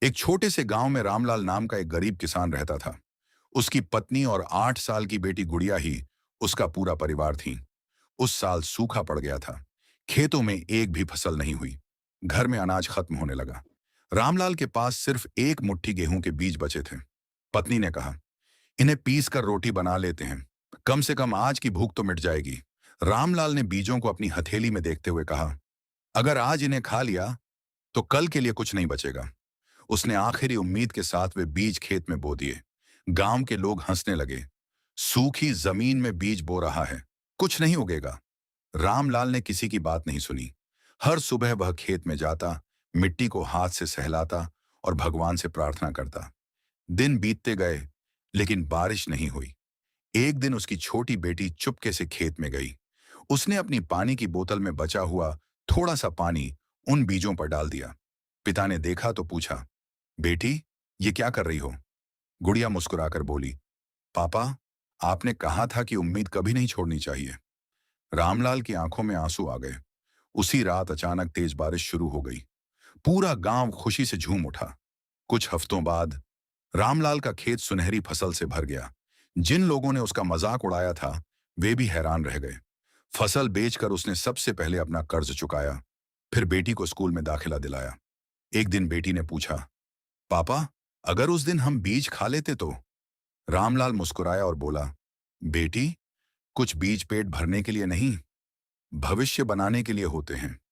एक छोटे से गांव में रामलाल नाम का एक गरीब किसान रहता था। उसकी पत्नी और 8 साल की बेटी गुड़िया ही उसका पूरा परिवार थी। उस साल सूखा पड़ गया था। खेतों में एक भी फसल नहीं हुई। घर में अनाज खत्म होने लगा। रामलाल के पास सिर्फ एक मुट्ठी गेहूं के बीज बचे थे। पत्नी ने कहा, इन्हें पीस कर रोटी बना लेते हैं, कम से कम आज की भूख तो मिट जाएगी। रामलाल ने बीजों को अपनी हथेली में देखते हुए कहा, अगर आज इन्हें खा लिया तो कल के लिए कुछ नहीं बचेगा। उसने आखिरी उम्मीद के साथ वे बीज खेत में बो दिए। गांव के लोग हंसने लगे। सूखी जमीन में बीज बो रहा है, कुछ नहीं उगेगा। रामलाल ने किसी की बात नहीं सुनी। हर सुबह वह खेत में जाता, मिट्टी को हाथ से सहलाता और भगवान से प्रार्थना करता। दिन बीतते गए, लेकिन बारिश नहीं हुई। एक दिन उसकी छोटी बेटी चुपके से खेत में गई। उसने अपनी पानी की बोतल में बचा हुआ थोड़ा सा पानी उन बीजों पर डाल दिया। पिता ने देखा तो पूछा, बेटी, ये क्या कर रही हो? गुड़िया मुस्कुराकर बोली, पापा, आपने कहा था कि उम्मीद कभी नहीं छोड़नी चाहिए। रामलाल की आंखों में आंसू आ गए। उसी रात अचानक तेज बारिश शुरू हो गई। पूरा गांव खुशी से झूम उठा। कुछ हफ्तों बाद रामलाल का खेत सुनहरी फसल से भर गया। जिन लोगों ने उसका मजाक उड़ाया था, वे भी हैरान रह गए। फसल बेचकर उसने सबसे पहले अपना कर्ज चुकाया, फिर बेटी को स्कूल में दाखिला दिलाया। एक दिन बेटी ने पूछा, पापा, अगर उस दिन हम बीज खा लेते तो? रामलाल मुस्कुराया और बोला, बेटी, कुछ बीज पेट भरने के लिए नहीं, भविष्य बनाने के लिए होते हैं।